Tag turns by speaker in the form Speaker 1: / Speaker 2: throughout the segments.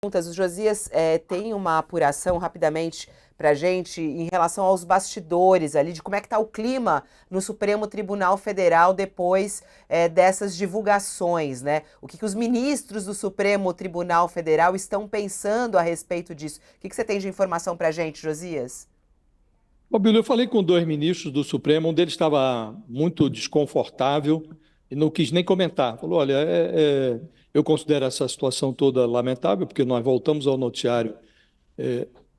Speaker 1: O Josias tem uma apuração rapidamente para a gente em relação aos bastidores ali, de como é que está o clima no Supremo Tribunal Federal depois dessas divulgações, né? O que os ministros do Supremo Tribunal Federal estão pensando a respeito disso? O que você tem de informação para a gente, Josias?
Speaker 2: Bom, Bílio, eu falei com dois ministros do Supremo, um deles estava muito desconfortável e não quis nem comentar. Falou, olha, eu considero essa situação toda lamentável, porque nós voltamos ao noticiário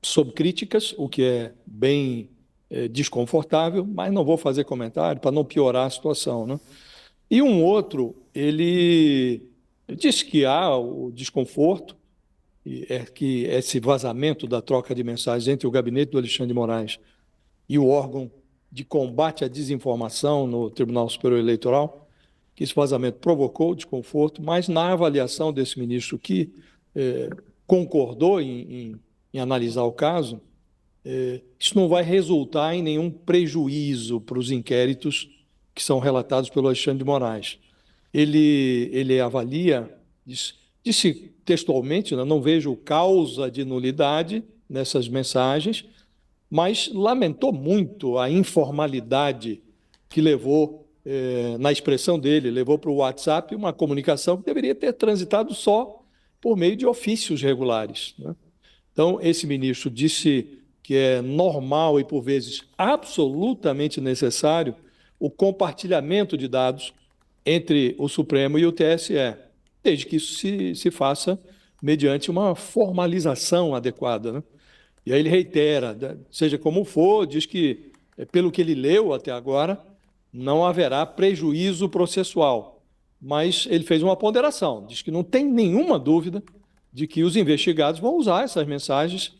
Speaker 2: sob críticas, o que é bem desconfortável, mas não vou fazer comentário para não piorar a situação, né? E um outro, ele disse que há o desconforto, que esse vazamento da troca de mensagens entre o gabinete do Alexandre de Moraes e o órgão de combate à desinformação no Tribunal Superior Eleitoral, que esse vazamento provocou desconforto, mas na avaliação desse ministro que concordou em analisar o caso, isso não vai resultar em nenhum prejuízo para os inquéritos que são relatados pelo Alexandre de Moraes. Ele avalia, disse textualmente, né, não vejo causa de nulidade nessas mensagens, mas lamentou muito a informalidade que levou, na expressão dele, levou para o WhatsApp uma comunicação que deveria ter transitado só por meio de ofícios regulares, né? Então, esse ministro disse que é normal e, por vezes, absolutamente necessário o compartilhamento de dados entre o Supremo e o TSE, desde que isso se faça mediante uma formalização adequada, né? E aí ele reitera, seja como for, diz que, pelo que ele leu até agora, não haverá prejuízo processual. Mas ele fez uma ponderação, diz que não tem nenhuma dúvida de que os investigados vão usar essas mensagens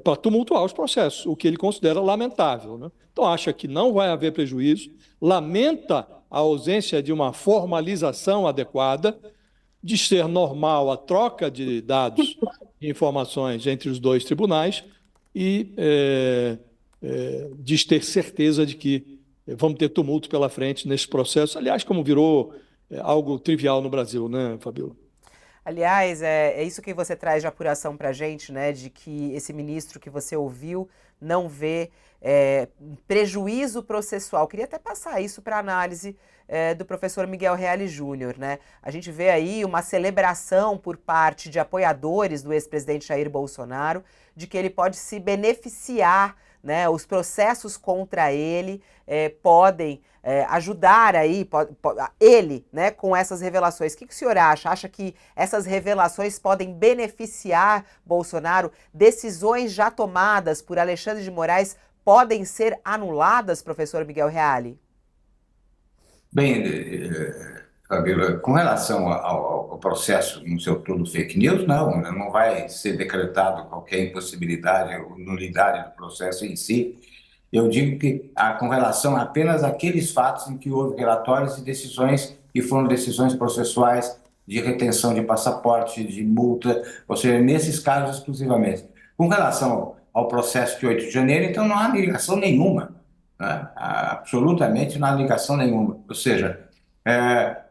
Speaker 2: para tumultuar os processos, o que ele considera lamentável, né? Então, acha que não vai haver prejuízo, lamenta a ausência de uma formalização adequada, de ser normal a troca de dados e informações entre os dois tribunais e de ter certeza de que vamos ter tumulto pela frente nesse processo, aliás, como virou algo trivial no Brasil, né, Fabíola?
Speaker 1: Aliás, é isso que você traz de apuração para a gente, né? De que esse ministro que você ouviu não vê prejuízo processual. Queria até passar isso para análise do professor Miguel Reale Júnior, né? A gente vê aí uma celebração por parte de apoiadores do ex-presidente Jair Bolsonaro de que ele pode se beneficiar, né? Os processos contra ele podem ajudar aí ele, né, com essas revelações. O que o senhor acha? Acha que essas revelações podem beneficiar Bolsonaro? Decisões já tomadas por Alexandre de Moraes podem ser anuladas, professor Miguel Reale?
Speaker 3: Bem, Fabíola, com relação ao processo no seu todo fake news, não vai ser decretado qualquer impossibilidade ou nulidade do processo em si. Eu digo que, com relação apenas àqueles fatos em que houve relatórios e decisões que foram decisões processuais de retenção de passaporte, de multa, ou seja, nesses casos exclusivamente. Com relação ao processo de 8 de janeiro, então não há ligação nenhuma, né? Absolutamente não há ligação nenhuma. Ou seja,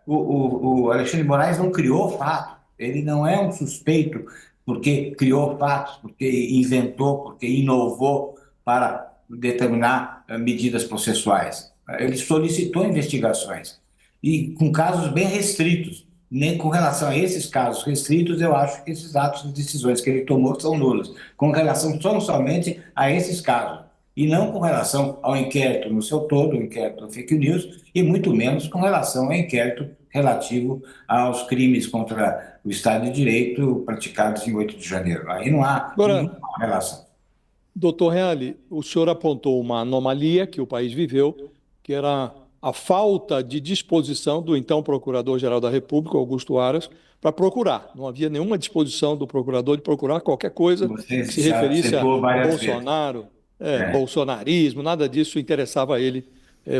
Speaker 3: o Alexandre de Moraes não criou fato, ele não é um suspeito porque criou fatos, porque inventou, porque inovou para determinar medidas processuais. Ele solicitou investigações e com casos bem restritos. Nem com relação a esses casos restritos, eu acho que esses atos de decisões que ele tomou são nulos, com relação somente a esses casos, e não com relação ao inquérito no seu todo, o inquérito do fake news, e muito menos com relação ao inquérito relativo aos crimes contra o Estado de Direito praticados em 8 de janeiro. Aí não há
Speaker 2: Agora,
Speaker 3: nenhuma relação.
Speaker 2: doutor Reale, o senhor apontou uma anomalia que o país viveu, que era a falta de disposição do então Procurador-Geral da República, Augusto Aras, para procurar. Não havia nenhuma disposição do procurador de procurar qualquer coisa
Speaker 3: Você
Speaker 2: que se
Speaker 3: já
Speaker 2: referisse a
Speaker 3: citou várias vezes.
Speaker 2: Bolsonaro,
Speaker 3: É.
Speaker 2: bolsonarismo, nada disso interessava a ele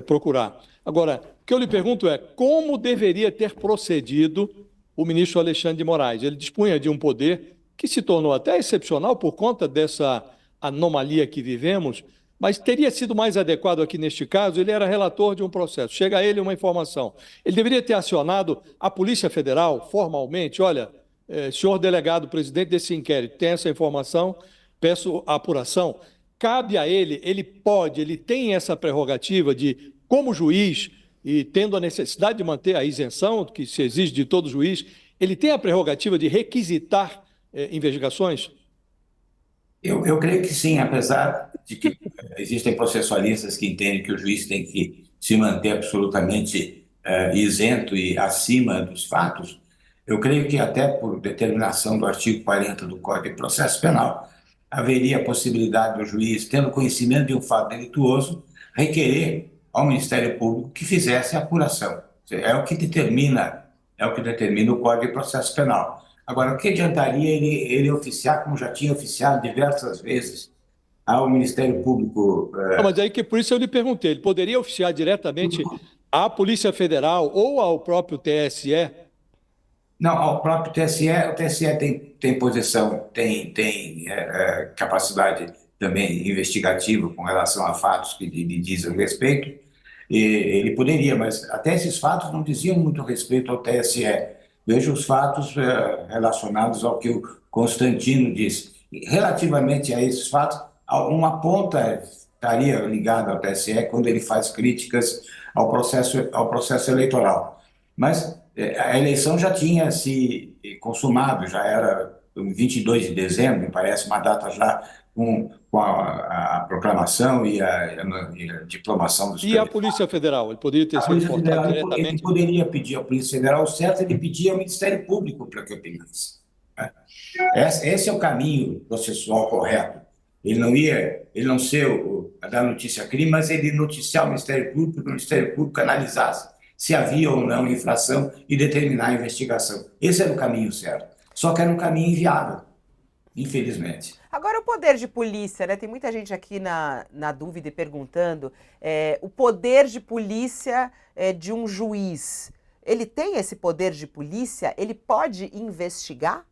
Speaker 2: procurar. Agora, o que eu lhe pergunto é como deveria ter procedido o ministro Alexandre de Moraes? Ele dispunha de um poder que se tornou até excepcional por conta dessa anomalia que vivemos, mas teria sido mais adequado aqui neste caso, ele era relator de um processo, chega a ele uma informação. Ele deveria ter acionado a Polícia Federal formalmente, olha, senhor delegado, presidente desse inquérito, tem essa informação, peço a apuração. Cabe a ele, ele tem essa prerrogativa de, como juiz, e tendo a necessidade de manter a isenção que se exige de todo juiz, ele tem a prerrogativa de requisitar investigações?
Speaker 3: Eu creio que sim, apesar de que existem processualistas que entendem que o juiz tem que se manter absolutamente isento e acima dos fatos. Eu creio que até por determinação do artigo 40 do Código de Processo Penal, haveria a possibilidade do juiz, tendo conhecimento de um fato delituoso, requerer ao Ministério Público que fizesse a apuração. É o que determina o Código de Processo Penal. Agora, o que adiantaria ele oficiar, como já tinha oficiado diversas vezes, ao Ministério Público?
Speaker 2: Não, mas aí que por isso eu lhe perguntei, ele poderia oficiar diretamente à Polícia Federal ou ao próprio TSE?
Speaker 3: Não, ao próprio TSE, o TSE tem posição, tem capacidade também investigativa com relação a fatos que lhe dizem respeito, e ele poderia, mas até esses fatos não diziam muito respeito ao TSE. Vejo os fatos relacionados ao que o Constantino disse. Relativamente a esses fatos, uma ponta estaria ligada ao TSE quando ele faz críticas ao processo eleitoral. Mas a eleição já tinha se consumado, já era 22 de dezembro, me parece, uma data já com a proclamação e a diplomação dos
Speaker 2: E a Polícia Federal? Ele poderia ter
Speaker 3: A
Speaker 2: se
Speaker 3: Polícia
Speaker 2: reportado
Speaker 3: Federal, ele
Speaker 2: diretamente?
Speaker 3: poderia pedir à Polícia Federal, o certo ele pedia ao Ministério Público para que opinasse. Esse é o caminho processual correto. Ele não ser da notícia crime, mas ele noticiar o Ministério Público, para o Ministério Público analisasse se havia ou não infração e determinar a investigação. Esse era o caminho certo. Só que era um caminho inviável, infelizmente.
Speaker 1: Agora, o poder de polícia, né? Tem muita gente aqui na dúvida e perguntando, o poder de polícia de um juiz, ele tem esse poder de polícia? Ele pode investigar?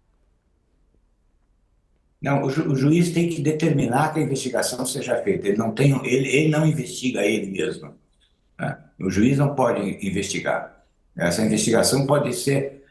Speaker 3: Não, o juiz tem que determinar que a investigação seja feita. Ele não investiga ele mesmo, né? O juiz não pode investigar. Essa investigação pode ser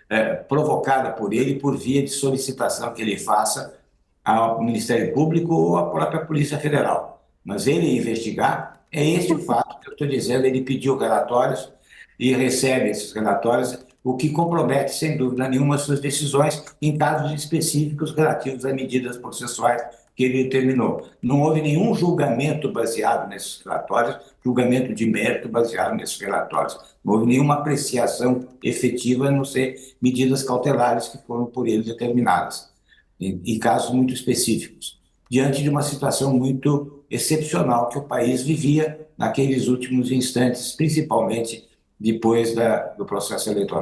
Speaker 3: provocada por ele por via de solicitação que ele faça ao Ministério Público ou à própria Polícia Federal. Mas ele investigar, é esse o fato que eu estou dizendo, ele pediu relatórios e recebe esses relatórios, o que compromete, sem dúvida nenhuma, suas decisões em casos específicos relativos a medidas processuais que ele determinou. Não houve nenhum julgamento baseado nesses relatórios, julgamento de mérito baseado nesses relatórios. Não houve nenhuma apreciação efetiva, a não ser medidas cautelares que foram por ele determinadas, em casos muito específicos, diante de uma situação muito excepcional que o país vivia naqueles últimos instantes, principalmente depois do processo eleitoral.